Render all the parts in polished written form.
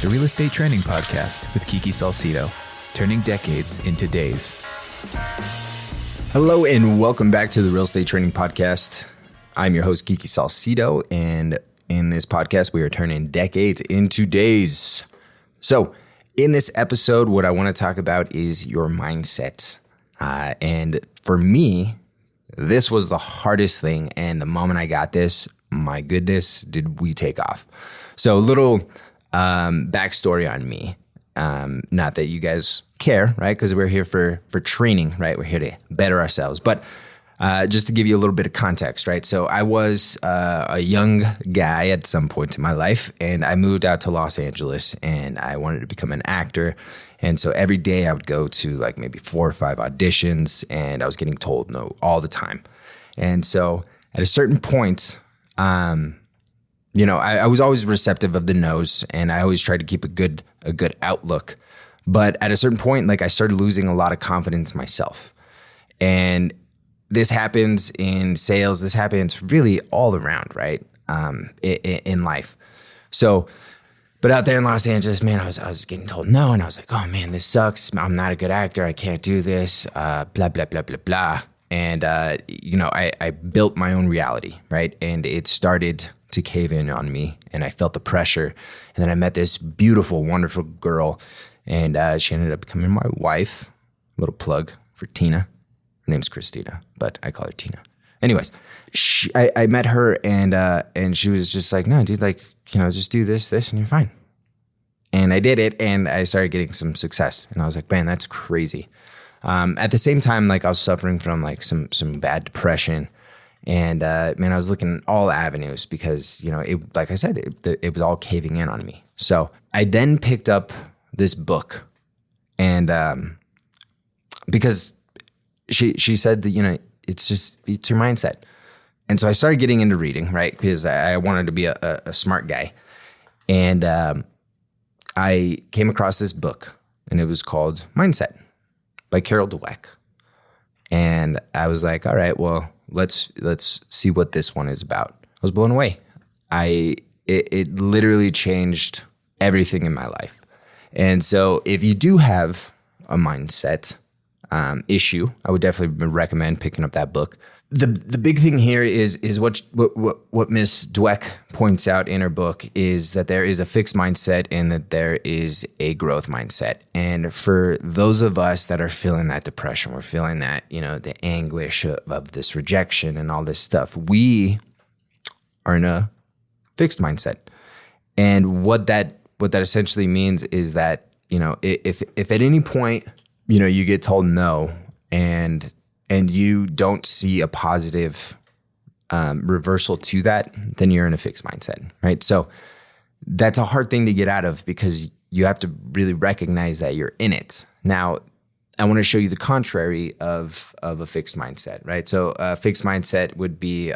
the Real Estate Training Podcast with Kiki Salcido, turning decades into days. Hello and welcome back to the Real Estate Training Podcast. I'm your host, Kiki Salcido, and in this podcast, we are turning decades into days. So in this episode, what I want to talk about is your mindset. And for me, this was the hardest thing. And the moment I got this, my goodness, did we take off. So a little backstory on me. Not that you guys care, right? Because we're here for training, right? We're here to better ourselves. But just to give you a little bit of context, right? So I was a young guy at some point in my life, and I moved out to Los Angeles, and I wanted to become an actor. And so every day I would go to like maybe 4 or 5 auditions, and I was getting told no all the time. And so at a certain point, I was always receptive of the no's, and I always tried to keep a good outlook. But at a certain point, like I started losing a lot of confidence myself. And this happens in sales. This happens really all around, right? In life. So, but out there in Los Angeles, man, I was getting told no, and I was like, oh man, this sucks. I'm not a good actor. I can't do this. Blah blah blah blah blah. And I built my own reality, right? And it started to cave in on me, and I felt the pressure. And then I met this beautiful, wonderful girl, and she ended up becoming my wife. Little plug for Tina. Her name's Christina, but I call her Tina. Anyways, I met her, and she was just like, no, dude, like, just do this, and you're fine. And I did it, and I started getting some success. And I was like, man, that's crazy. At the same time, like I was suffering from like some bad depression. And I was looking at all avenues because, it, like I said, it was all caving in on me. So I then picked up this book, and because she said that, it's your mindset. And so I started getting into reading, right? Because I wanted to be a smart guy. And I came across this book, and it was called Mindset by Dweck. And I was like, all right, well, let's see what this one is about. I was blown away. It literally changed everything in my life. And so if you do have a mindset issue, I would definitely recommend picking up that book. The big thing here is what Miss Dweck points out in her book is that there is a fixed mindset and that there is a growth mindset. And for those of us that are feeling that depression, we're feeling that, the anguish of this rejection and all this stuff, we are in a fixed mindset. And what that essentially means is that, if at any point, you get told no, and you don't see a positive reversal to that, then you're in a fixed mindset, right? So that's a hard thing to get out of because you have to really recognize that you're in it. Now, I want to show you the contrary of a fixed mindset, right? So a fixed mindset would be,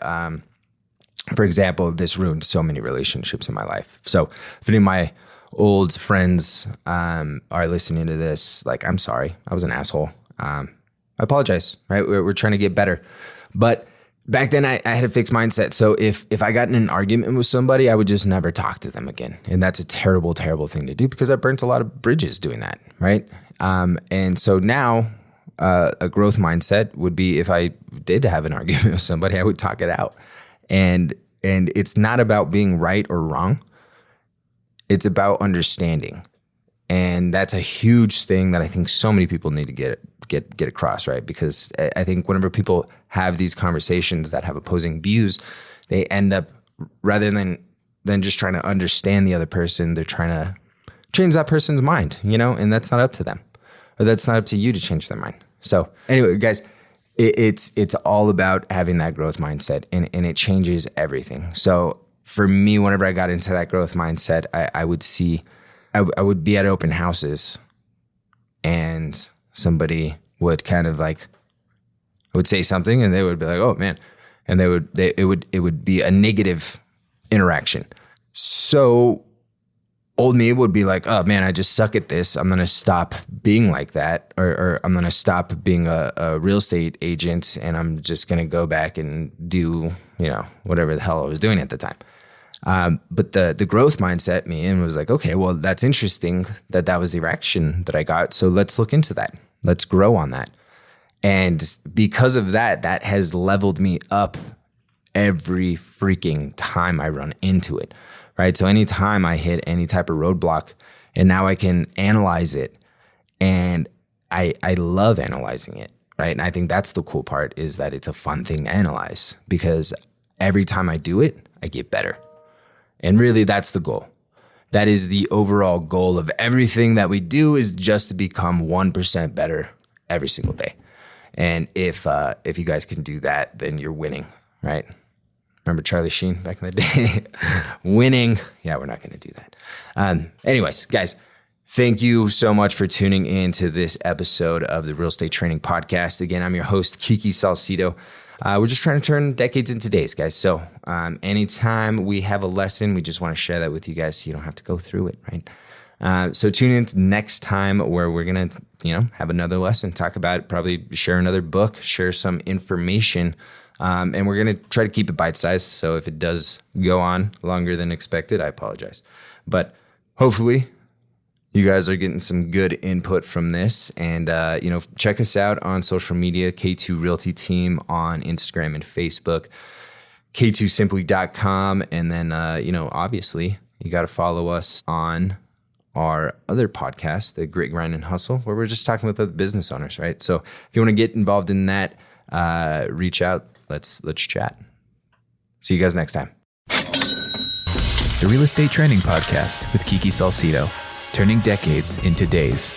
for example, this ruined so many relationships in my life. So if any of my old friends are listening to this, like, I'm sorry, I was an asshole. I apologize, right? We're trying to get better. But back then I had a fixed mindset. So if I got in an argument with somebody, I would just never talk to them again. And that's a terrible, terrible thing to do because I burnt a lot of bridges doing that, right? And so now a growth mindset would be if I did have an argument with somebody, I would talk it out. And it's not about being right or wrong. It's about understanding. And that's a huge thing that I think so many people need to get across, right? Because I think whenever people have these conversations that have opposing views, they end up, rather than just trying to understand the other person, they're trying to change that person's mind, and that's not up to them, or that's not up to you to change their mind. So anyway, guys, it's all about having that growth mindset, and it changes everything. So for me, whenever I got into that growth mindset, I would be at open houses, and somebody would kind of like, I would say something, and they would be like, "Oh man," and it would be a negative interaction. So old me would be like, "Oh man, I just suck at this. I'm gonna stop being like that, or I'm gonna stop being a real estate agent, and I'm just gonna go back and do whatever the hell I was doing at the time." But the growth mindset me in was like, okay, well, that's interesting that was the reaction that I got. So let's look into that. Let's grow on that. And because of that has leveled me up every freaking time I run into it, right? So anytime I hit any type of roadblock, and now I can analyze it, and I love analyzing it, right? And I think that's the cool part, is that it's a fun thing to analyze, because every time I do it, I get better. And really, that's the goal. That is the overall goal of everything that we do, is just to become 1% better every single day. And if you guys can do that, then you're winning, right? Remember Charlie Sheen back in the day? Winning. Yeah, we're not going to do that. Anyways, guys, thank you so much for tuning in to this episode of the Real Estate Training Podcast. Again, I'm your host, Kiki Salcido. We're just trying to turn decades into days, guys. So anytime we have a lesson, we just want to share that with you guys so you don't have to go through it, right? So tune in next time, where we're going to, have another lesson, talk about it, probably share another book, share some information, and we're going to try to keep it bite-sized. So if it does go on longer than expected, I apologize. But hopefully you guys are getting some good input from this. And, check us out on social media, K2 Realty Team on Instagram and Facebook, k2simply.com. And then, obviously you got to follow us on our other podcast, the Grit, Grind, and Hustle, where we're just talking with other business owners, right? So if you want to get involved in that, reach out. Let's chat. See you guys next time. The Real Estate Training Podcast with Kiki Salcido, turning decades into days.